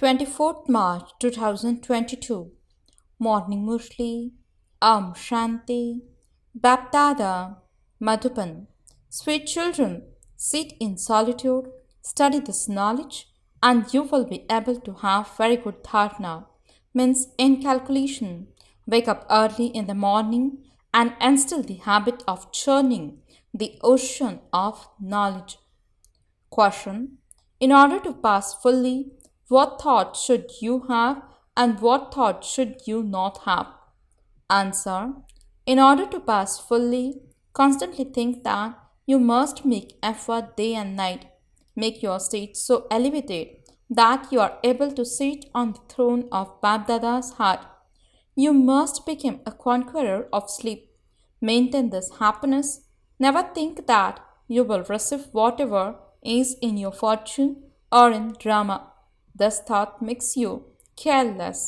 24th March 2022. Morning Murli, Shanti, BapDada, Madhuban. Sweet children, sit in solitude, study this knowledge, and you will be able to have very good dharana, means in calculation. Wake up early in the morning and instill the habit of churning the ocean of knowledge. Question: in order to pass fully, what thought should you have and what thought should you not have? Answer: in order to pass fully, constantly think that you must make effort day and night. Make your state so elevated that you are able to sit on the throne of BapDada's heart. You must become a conqueror of sleep. Maintain this happiness. Never think that you will receive whatever is in your fortune or in drama. This thought makes you careless.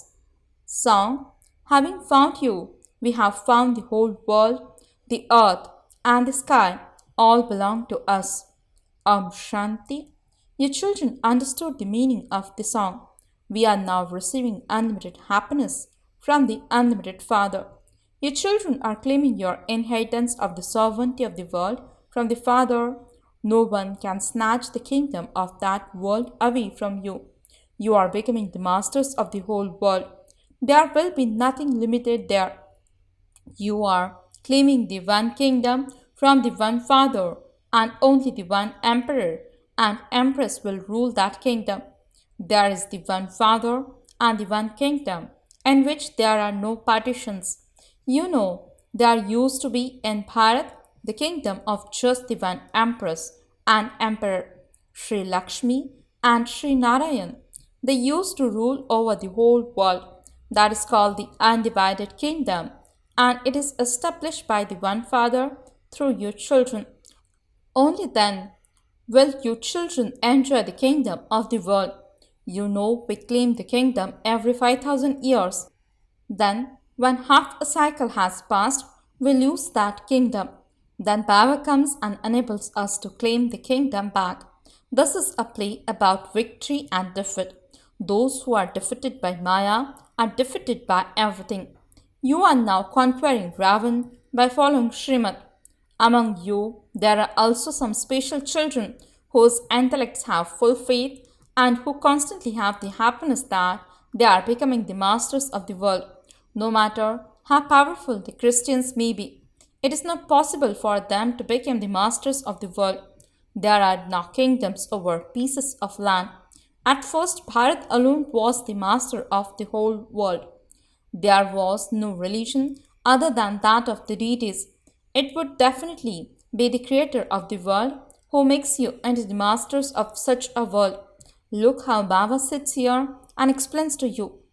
Song: having found you, we have found the whole world, the earth and the sky all belong to us. Shanti. Your children understood the meaning of the song. We are now receiving unlimited happiness from the unlimited Father. Your children are claiming your inheritance of the sovereignty of the world from the Father. No one can snatch the kingdom of that world away from you. You are becoming the masters of the whole world. There will be nothing limited there. You are claiming the one kingdom from the one Father, and only the one Emperor and Empress will rule that kingdom. There is the one Father and the one kingdom, in which there are no partitions. You know, there used to be in Bharat the kingdom of just the one Empress and Emperor, Sri Lakshmi and Sri Narayan. They used to rule over the whole world. That is called the undivided kingdom, and it is established by the one Father through your children. Only then will you children enjoy the kingdom of the world. You know we claim the kingdom every 5,000 years. Then, when half a cycle has passed, we lose that kingdom. Then Baba comes and enables us to claim the kingdom back. This is a play about victory and defeat. Those who are defeated by Maya are defeated by everything. You are now conquering Ravan by following Srimad. Among you, there are also some special children whose intellects have full faith and who constantly have the happiness that they are becoming the masters of the world. No matter how powerful the Christians may be, it is not possible for them to become the masters of the world. There are now kingdoms over pieces of land. At first, Bharat alone was the master of the whole world. There was no religion other than that of the deities. It would definitely be the creator of the world who makes you into the masters of such a world. Look how Baba sits here and explains to you.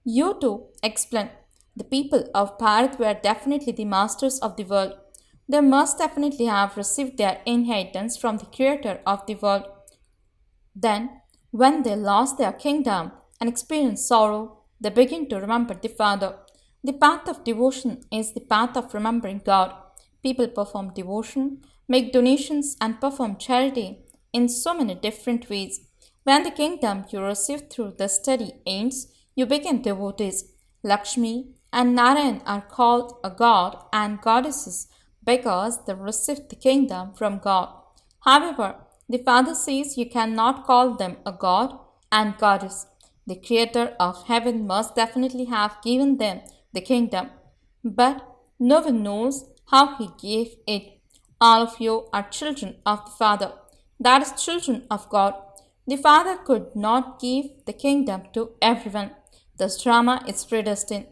You too explain. The people of Bharat were definitely the masters of the world. They must definitely have received their inheritance from the creator of the world. Then, when they lost their kingdom and experienced sorrow, they begin to remember the Father. The path of devotion is the path of remembering God. People perform devotion, make donations, and perform charity in so many different ways. When the kingdom you receive through the study ends, you become devotees. Lakshmi and Narayan are called a god and goddesses because they received the kingdom from God. However, the Father says you cannot call them a god and goddess. The Creator of heaven must definitely have given them the kingdom, but no one knows how He gave it. All of you are children of the Father, that is, children of God. The Father could not give the kingdom to everyone. This drama is predestined.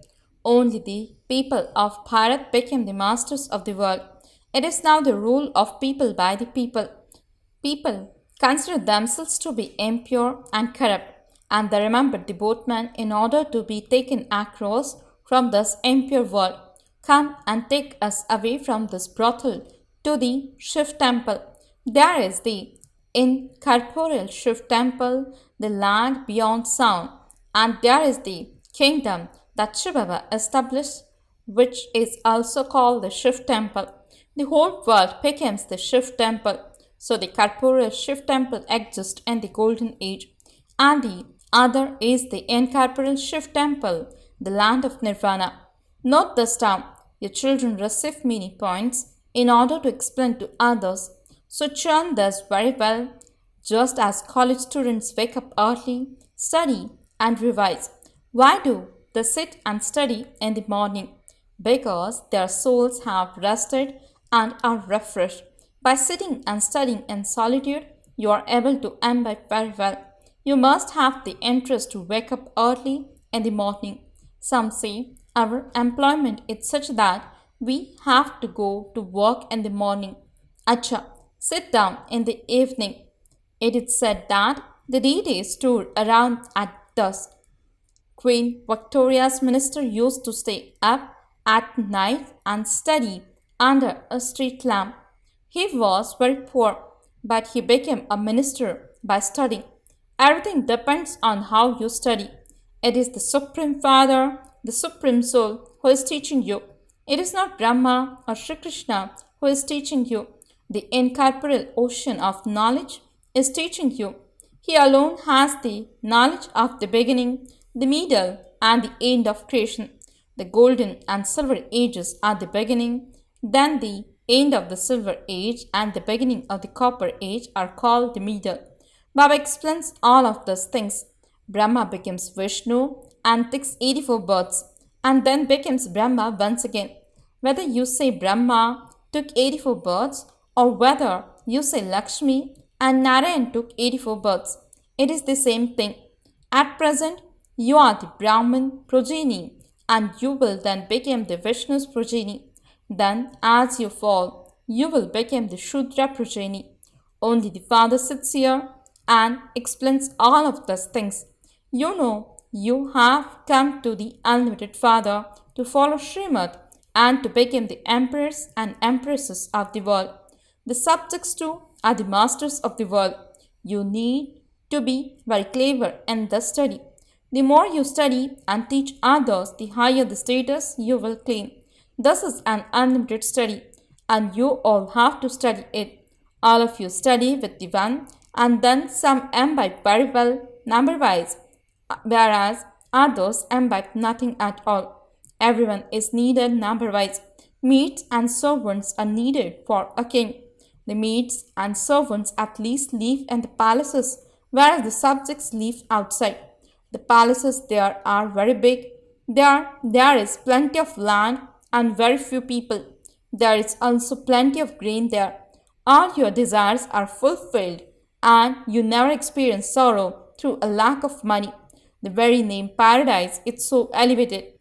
Only the people of Bharat became the masters of the world. It is now the rule of people by the people. People consider themselves to be impure and corrupt, and they remember the boatman in order to be taken across from this impure world. Come and take us away from this brothel to the Shiv temple. There is the incorporeal Shiv temple, the land beyond sound, and there is the kingdom that shivbaba established, which is also called the Shiv temple. The whole world becomes the Shiv temple. So the corporeal Shiv temple exists in the golden age, and the other is the incorporeal Shiv temple, the land of Nirvana. Note this down. Your children receive many points in order to explain to others. So churn this very well. Just as college students wake up early, study and revise. Why do they sit and study in the morning? Because their souls have rested and are refreshed. By sitting and studying in solitude, you are able to imbibe very well. You must have the interest to wake up early in the morning. Some say our employment is such that we have to go to work in the morning. Acha, sit down in the evening. It is said that the D-Day stood around at dusk. Queen Victoria's minister used to stay up at night and study under a street lamp. He was very poor, but he became a minister by studying. Everything depends on how you study. It is the Supreme Father, the Supreme Soul, who is teaching you. It is not Brahma or Shri Krishna who is teaching you. The incorporeal ocean of knowledge is teaching you. He alone has the knowledge of the beginning, the middle, and the end of creation. The golden and silver ages are the beginning, then the end of the silver age and the beginning of the copper age are called the middle. Baba explains all of those things. Brahma becomes Vishnu and takes 84 births and then becomes Brahma once again. Whether you say Brahma took 84 births or whether you say Lakshmi and Narayan took 84 births, it is the same thing. At present, you are the Brahman progeny and you will then become the Vishnu's progeny. Then, as you fall, you will become the Shudra progeny. Only the Father sits here and explains all of those things. You know, you have come to the Unlimited Father to follow Srimad and to become the emperors and empresses of the world. The subjects too are the masters of the world. You need to be very clever in the study. The more you study and teach others, the higher the status you will claim. This is an unlimited study, and you all have to study it. All of you study with the one, and then some imbibe very well, number-wise, whereas others imbibe nothing at all. Everyone is needed number-wise. Maids and servants are needed for a king. The maids and servants at least live in the palaces, whereas the subjects live outside. The palaces there are very big. There is plenty of land and very few people. There is also plenty of grain there. All your desires are fulfilled and you never experience sorrow through a lack of money. The very name paradise is so elevated.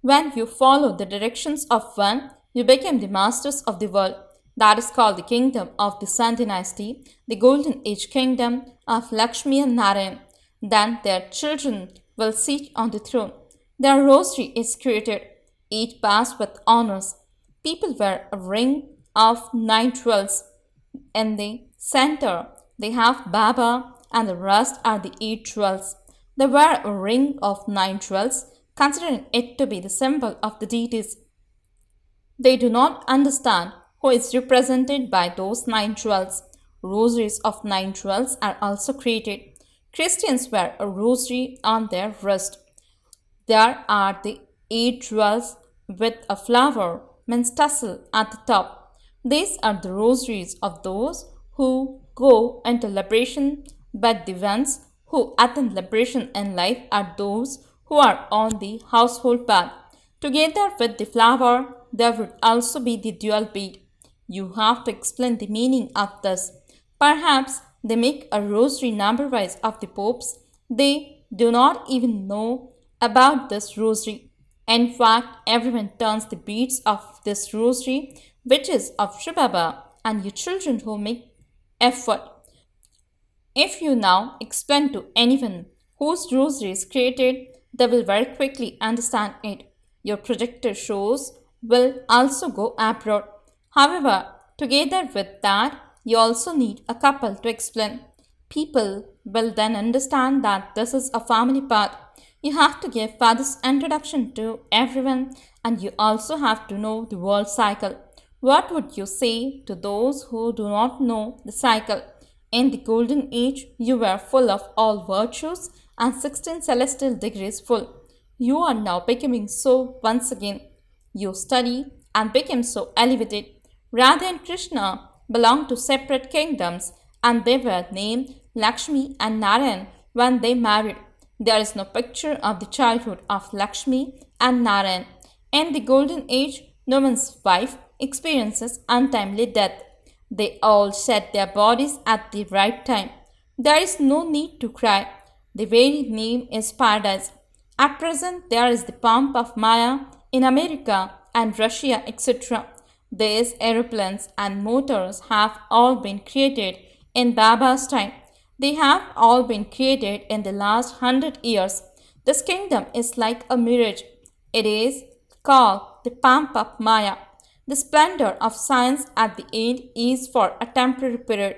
When you follow the directions of one, you become the masters of the world. That is called the kingdom of the Sun dynasty, the golden age kingdom of Lakshmi and Narayan. Then their children will sit on the throne. Their rosary is created. Each pass with honors. People wear a ring of 9 jewels. In the center, they have Baba and the rest are the 8 jewels. They wear a ring of 9 jewels, considering it to be the symbol of the deities. They do not understand who is represented by those 9 jewels. Rosaries of 9 jewels are also created. Christians wear a rosary on their wrist. There are the 8 jewels with a flower, means tassel, at the top. These are the rosaries of those who go into liberation, but the ones who attain liberation in life are those who are on the household path. Together with the flower, there would also be the dual bead. You have to explain the meaning of this. Perhaps they make a rosary number-wise of the popes. They do not even know about this rosary. In fact, everyone turns the beads of this rosary, which is of shivbaba, and your children who make effort. If you now explain to anyone whose rosary is created, they will very quickly understand it. Your projector shows will also go abroad. However, together with that, you also need a couple to explain. People will then understand that this is a family path. You have to give father's introduction to everyone, and you also have to know the world cycle. What would you say to those who do not know the cycle? In the golden age, you were full of all virtues and 16 celestial degrees full. You are now becoming so once again. You study and became so elevated. Radha and Krishna belonged to separate kingdoms and they were named Lakshmi and Narayan when they married. There is no picture of the childhood of Lakshmi and Narayan. In the golden age, no one's wife experiences untimely death. They all shed their bodies at the right time. There is no need to cry. The very name is paradise. At present, there is the pomp of Maya in America and Russia, etc. These aeroplanes and motors have all been created in Baba's time. They have all been created in the last 100 years. This kingdom is like a mirage. It is called the pomp of Maya. The splendor of science at the end is for a temporary period.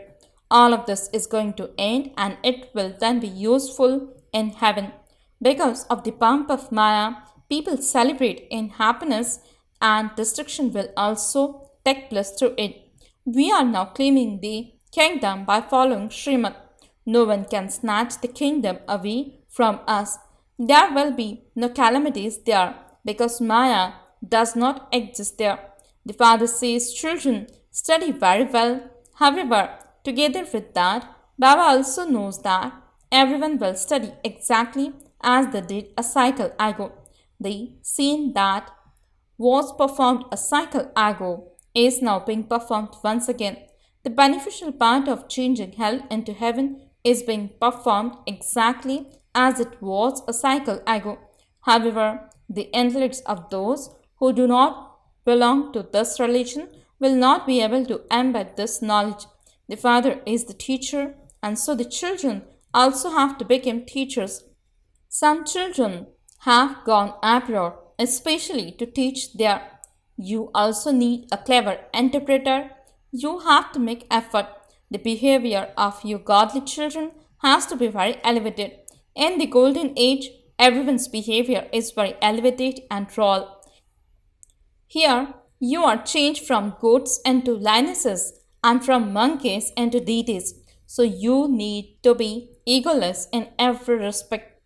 All of this is going to end and it will then be useful in heaven. Because of the pomp of Maya, people celebrate in happiness and destruction will also take place through it. We are now claiming the kingdom by following Srimad. No one can snatch the kingdom away from us. There will be no calamities there because Maya does not exist there. The father says, children, study very well. However, together with that, Baba also knows that everyone will study exactly as they did a cycle ago. The scene that was performed a cycle ago is now being performed once again. The beneficial part of changing hell into heaven is being performed exactly as it was a cycle ago. However, the intellects of those who do not belong to this religion will not be able to embed this knowledge. The father is the teacher, and so the children also have to become teachers. Some children have gone abroad, especially to teach there. You also need a clever interpreter. You have to make effort. The behavior of your godly children has to be very elevated. In the golden age, everyone's behavior is very elevated and royal. Here, you are changed from goats into lionesses and from monkeys into deities. So you need to be egoless in every respect.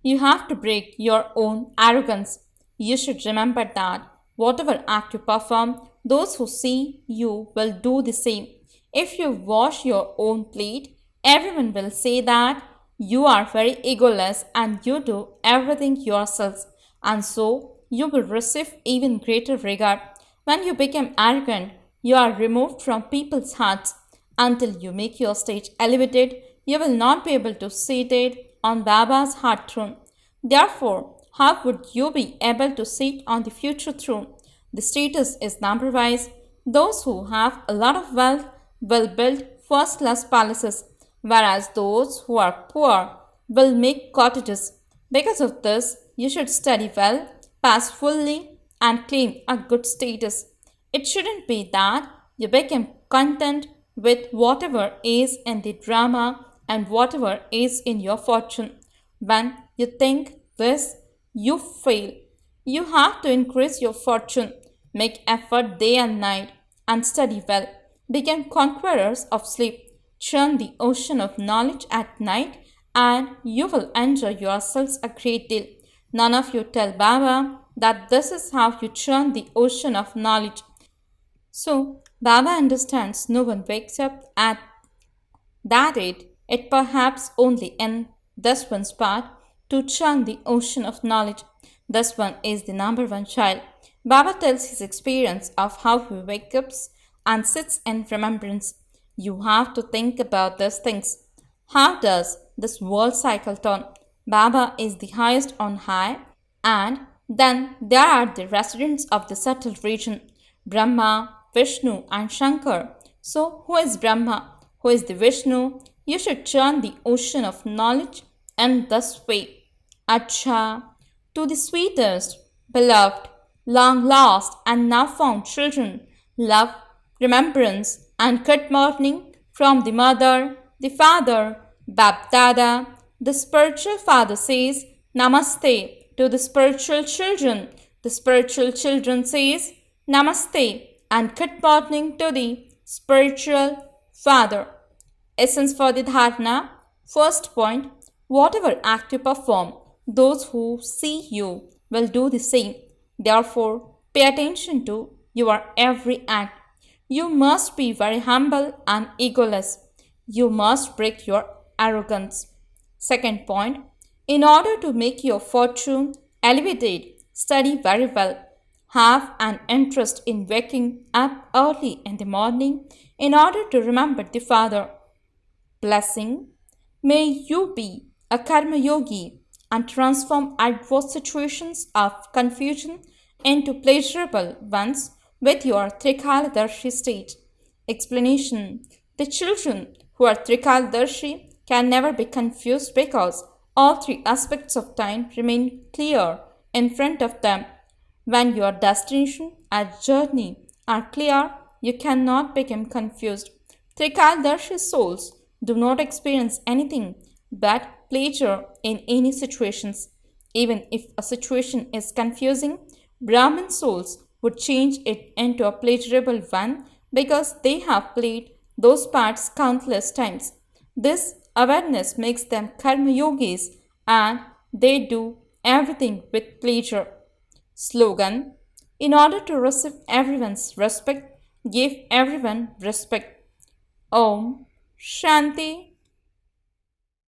You have to break your own arrogance. You should remember that whatever act you perform, those who see you will do the same. If you wash your own plate, everyone will say that you are very egoless and you do everything yourselves, and so you will receive even greater regard. When you become arrogant, you are removed from people's hearts. Until you make your stage elevated, you will not be able to sit it on Baba's heart throne. Therefore, how would you be able to sit on the future throne? The status is number wise. Those who have a lot of wealth will build first-class palaces, whereas those who are poor will make cottages. Because of this, you should study well, pass fully, and claim a good status. It shouldn't be that you become content with whatever is in the drama and whatever is in your fortune. When you think this, you fail. You have to increase your fortune, make effort day and night, and study well. Become conquerors of sleep. Churn the ocean of knowledge at night, and you will enjoy yourselves a great deal. None of you tell Baba that this is how you churn the ocean of knowledge. So, Baba understands no one wakes up at that age. It perhaps only in this one's part to churn the ocean of knowledge. This one is the number one child. Baba tells his experience of how he wakes up and sits in remembrance. You have to think about these things. How does this world cycle turn? Baba is the highest on high, and then there are the residents of the subtle region, Brahma, Vishnu, and Shankar. So, who is Brahma? Who is the Vishnu? You should churn the ocean of knowledge in this way. Acha, to the sweetest, beloved, long lost, and now found children, love, remembrance, and good morning from the mother, the father, BapDada. The spiritual father says, Namaste to the spiritual children. The spiritual children says, Namaste and good morning to the spiritual father. Essence for the dharana. First point, whatever act you perform, those who see you will do the same. Therefore, pay attention to your every act. You must be very humble and egoless. You must break your arrogance. Second point, in order to make your fortune elevated, study very well. Have an interest in waking up early in the morning in order to remember the Father. Blessing. May you be a karma yogi and transform adverse situations of confusion into pleasurable ones with your Trikaladarshi state. Explanation. The children who are Trikaladarshi can never be confused because all three aspects of time remain clear in front of them. When your destination and journey are clear, you cannot become confused. Trikaladarshi souls do not experience anything but pleasure in any situations. Even if a situation is confusing, Brahmin souls would change it into a pleasurable one because they have played those parts countless times. This awareness makes them karma yogis and they do everything with pleasure. Slogan. In order to receive everyone's respect, give everyone respect. Om Shanti